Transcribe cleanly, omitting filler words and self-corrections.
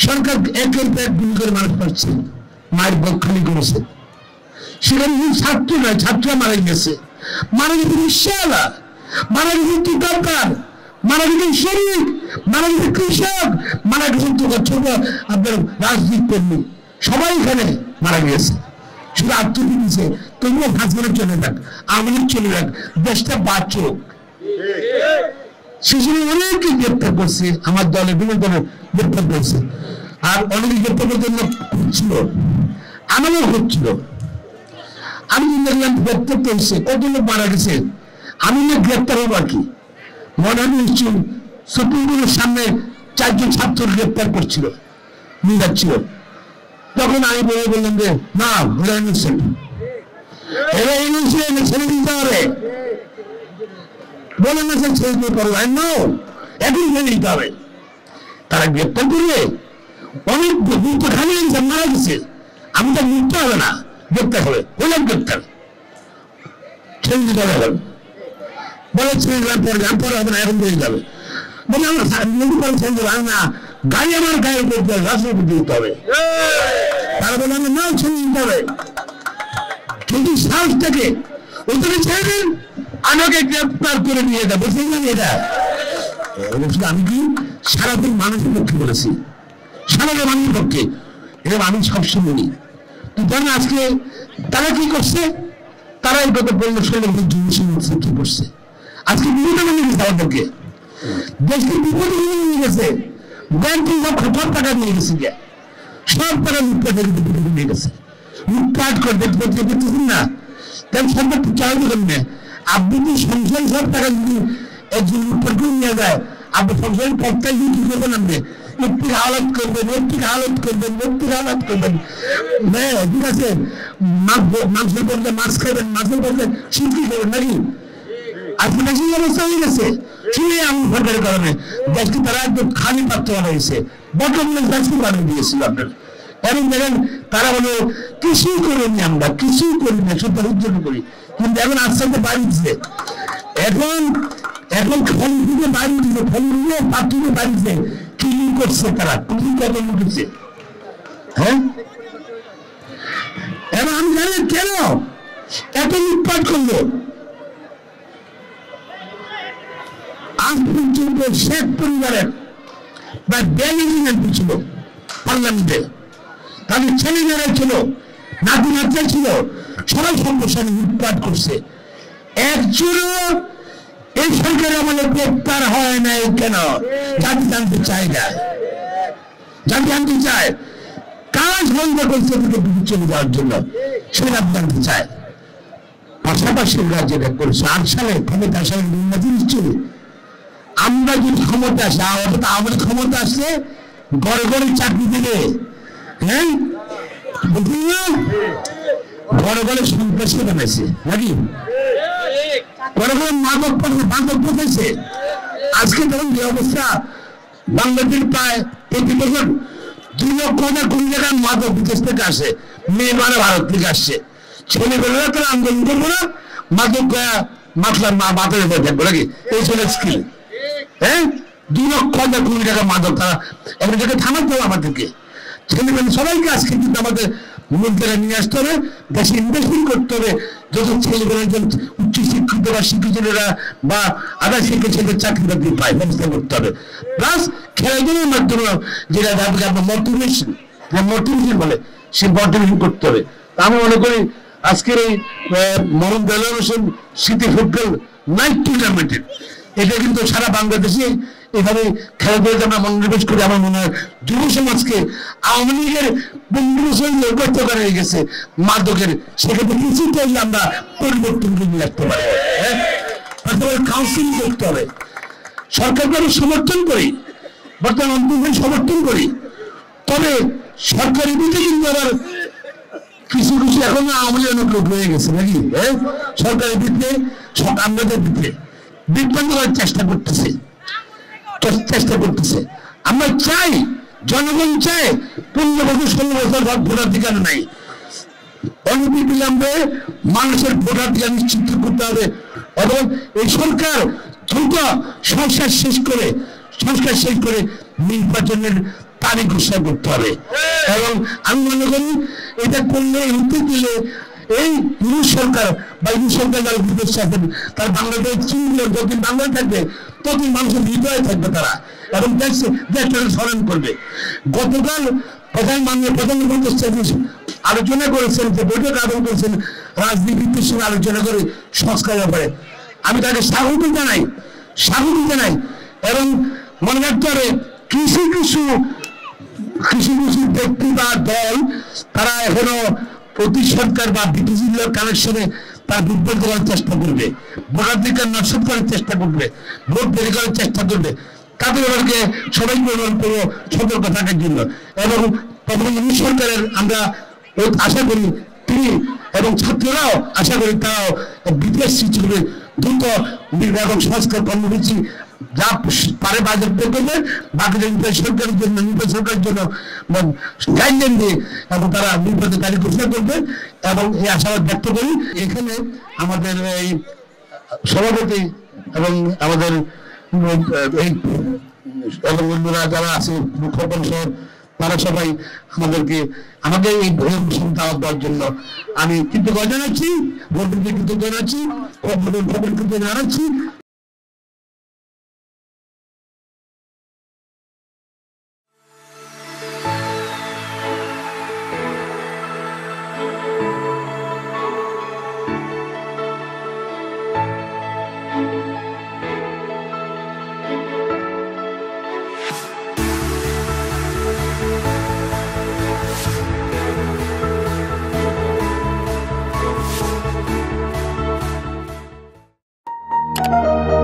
সরকার একের পর এক গুলি করে মানুষ পাচ্ছে, মায়ের বুক খালি করেছে। সেখানে ছাত্র নয়, ছাত্ররা মারা গেছে, মারা গেছে রিকশাওয়ালা, মারা গেছে দোকানদার, মারা গেছে শ্রমিক, মারা গেছে কৃষক, মারা গেছে ছোট আপনার রাজনীতি কর্মী, সবাই এখানে মারা গিয়েছে। শুধু আত্মহত্যা দিচ্ছে, তবুও ভাঁজনে চলে যাক, আমাদের চলে যাক, দেশটা বাঁচুক। সেজন্য অনেকে গ্রেপ্তার করছে, আমার দলের বিভিন্ন দলের গ্রেপ্তার করছে, আর অনেকে গ্রেপ্তারের জন্য হচ্ছিল, আমারও হচ্ছিল। আমি দেখলাম গ্রেপ্তার করছে, কত লোক মারা গেছে, আমি না গ্রেপ্তার হবো আর কি। মনে হয় নিশ্চয় সুপ্রিম কোর্টের সামনে 4 জন ছাত্র গ্রেপ্তার করছিল, নিয়ে যাচ্ছিল। তখন আমি বললাম যে না, ওরা ইনোসেন্ট, এরা ইনোসেন্ট, ছেড়ে দিতে হবে। বলে না স্যার ছেড়ে দিতে পারবো, এখন ছেড়ে দিতে হবে। তারা গ্রেপ্তার করবে, অনেক মুক্ত খালি মারা গেছে, আমি তো মুক্ত হবে না, গ্রেপ্তার হবে, হলাম গ্রেপ্তার, ছেড়ে দিতে হবে। বলে ছেড়ে দেওয়ার পরে পরে হবে না, এখন দিয়ে যাবে। বলে আমার নদী পরে ছেড়ে দেবো না, গাড়ি আমার গায়ে করতে হবে, রাস্তার উপর দিতে হবে। তারা বলে আমার নাও ছেড়ে দিতে হবে, কিন্তু সাহস থেকে ওদের ছেড়ে দিন, আমাকে গ্রেপ্তার করে নিয়ে যাবো। বুঝলেন এটা? আমি কি সারাদিন মানুষের পক্ষে বলেছি, সারাদিন মানুষের পক্ষে, এরকম আমি সবসময় বলি। তো ধরেন আজকে তারা কি করছে, তারা এই কথা বললো, শুনলে কি করছে, আজকে বিপদে নিয়ে গেছে আমাদেরকে, দেশকে বিপদে নিয়ে গেছে, ব্যাংকে সব টাকা নিয়ে গেছে, সব টাকা লুটপাট নিয়ে গেছে, লুটপাট করে দেখতেছেন না। তাই সরকার চাল দেবেন না, আপনি যদি সংসার সব টাকা যদি একজন লুটপাট করে নিয়ে যায়, আপনি সংসারের পথটাই কি করবেন, আপনি একটির হালত করবেন, একটির হালত করবেন, একটির হালত করবেন। হ্যাঁ ঠিক আছে, মাংসের বদলে মাছ খাবেন, মাছের বদলে সিল্কি খাবেন নাকি? আজকে দেশের অবস্থা হয়ে গেছে, শুনে এমন সরকারের কারণে দেশকে তারা একদম খালি পাত্র বানিয়েছে, বটমলেস দেশকে বানিয়ে দিয়েছিল আপনার। এখন দেখেন তারা বলে কিছুই করিনি, আমরা কিছুই করি না, শুধু উজ্জ্বল করি, কিন্তু এখন আস্তে আস্তে বাড়িছে। এখন ফল থেকে বাড়ি দিচ্ছে, ফল দিয়ে পাত্রকে বাড়িছে, কি করছে তারা, পুলিশ কত লুটেছে। হ্যাঁ এখন আমি জানি কেন এত লুটপাট করলো। আজ পর্যন্ত শেখ পরিবারের বা ডেলিগেশন এমপি ছিল পার্লামেন্টে, তাদের ছেলে মেয়েরা ছিল, নাতি নাতরা ছিল, সবাই সমস্যা লুটপাট করছে। একজনও এই সরকার আমাদের গ্রেপ্তার হয় নাই কেন? জাতি জানতে চায় না, জাতি জানতে চায় কাজ বন্ধ করছে চলে যাওয়ার জন্য, সেটা জানতে চায়। পাশাপাশি যেটা করেছে 8 সালে ক্ষমতা আসার নিশ্চয় আমরা যদি ক্ষমতা আসে, আমাদের ক্ষমতা আসলে ঘরে ঘরে চাকরি দিলে, হ্যাঁ ঘরে ঘরে সন্ত্রাসী বানাইছে নাকি, ঘরে ঘরে মাদক পাঠাইছে। আজকে যখন যে অবস্থা, বাংলাদেশ প্রায় প্রতি বছর 2 লক্ষ কোন জায়গায় মাদক বিদেশ থেকে আসে, মেয়ে মানে ভারত থেকে আসছে। ছেলেবেলা তারা আন্দোলন করবো না, মাদক মাতলার মাথার উপর থাকবো নাকি, এই ছিল স্কিল। হ্যাঁ 2 লক্ষ কোটি টাকা মাদক তারা একটা জায়গায় থামাতে হবে আমাদেরকে। ছেলেমেয়ে সবাইকে আজকে কিন্তু আমাদের মন্ত্রীরা নিয়ে আসতে হবে, দেশে ইনভেস্টমেন্ট করতে হবে, যত ছেলেমেয়েরা উচ্চ শিক্ষিত বা শিক্ষিতরা বা আদার শিক্ষিত ছেলেদের চাকরি বাকরি পায় ব্যবস্থা করতে হবে। প্লাস খেলাধুলার মাধ্যমে যেটা আপনার মোটিভেশন বলে, সে মোটিভেশন করতে হবে। আমি মনে করি আজকের এই মোহাম্মদ দেলোয়ার হোসেন স্মৃতি ফুটবল নাইট টুর্নামেন্টের এটা কিন্তু সারা বাংলাদেশে এভাবে খেলাধুলাতে আমরা মনোনিবেশ করি। আমার মনে হয় যুব সমাজকে আওয়ামী লীগের বন্ধুত্ব করা হয়ে গেছে মাদকের, সেক্ষেত্রে কিছু করলে আমরা পরিবর্তন করে নিয়ে আসতে পারি। কাউন্সিলিং করতে হবে, সরকারকে আমি সমর্থন করি, বর্তমান অন্তর্ভুক্ত সমর্থন করি, তবে সরকারের বিরুদ্ধে কিন্তু আবার কিছু কিছু এখন আওয়ামী লীগ লোক রয়ে গেছে নাকি, সরকারের বিরুদ্ধে আমাদের বিরুদ্ধে বিভ্রান্ত করার চেষ্টা করতেছে। আমরা চাই, জনগণ চায় 15 বছর 16 বছর ভোটাধিকার নাই, অনতিবিলম্বে মানুষের ভোটাধিকার নিশ্চিত করতে হবে এবং এই সরকার দ্রুত সংস্কার শেষ করে নির্বাচনের তারিখ ঘোষণা করতে হবে। এবং আমি মনে করি এটা করলে উদ্যোগ দিলে এই ইউনিট সরকার বা ইউনিট সরকার যারা বিদেশ আছেন তারা বাংলাদেশ চিনলে যতদিন বাংলায় থাকবে ততদিন মানুষের হৃদয়ে থাকবে তারা এবং দেশটাকে স্মরণ করবে। গতকাল প্রধানমন্ত্রী আলোচনা করেছেন, যে বৈঠক আয়োজন করেছেন রাজনীতির সঙ্গে আলোচনা করে সংস্কার ব্যাপারে, আমি তাকে স্বাগত জানাই এবং মনে রাখতে হবে কিছু ব্যক্তি বা দল তারা এখনো প্রতি সরকার বা বিটিজির কানেকশনে তার বিভ্রান্ত করার চেষ্টা করবে, ভোটাধিকার নষ্ট করার চেষ্টা করবে, ভোট দেরি করার চেষ্টা করবে। তাদের ব্যাপারকে সবাইকে অনুরোধ করবো সতর্ক থাকার জন্য। এবং প্রধানমন্ত্রী সরকারের আমরা আশা করি তিনি এবং ছাত্ররাও আশা করি তারাও বিদেশ সৃষ্টি করবে, দ্রুত এবং সংস্কার কর্মসূচি যা পারে বাজেট বের করবে, বাকি সরকারের জন্য সরকারের জন্য গাইডলাইন দিয়ে এবং তারা নির্বাচনের তারিখ ঘোষণা করবে এবং এই আশাবাদ ব্যক্ত করি। এখানে আমাদের এই সভাপতি এবং আমাদের এই এবং অন্যরা যারা আছে মুখ্য পরিষদ তারা সবাই আমাকে এই দাওয়াত দেওয়ার জন্য আমি কৃতজ্ঞতা জানাচ্ছি, ভোটারদের কৃতজ্ঞতা জানাচ্ছি। Thank you.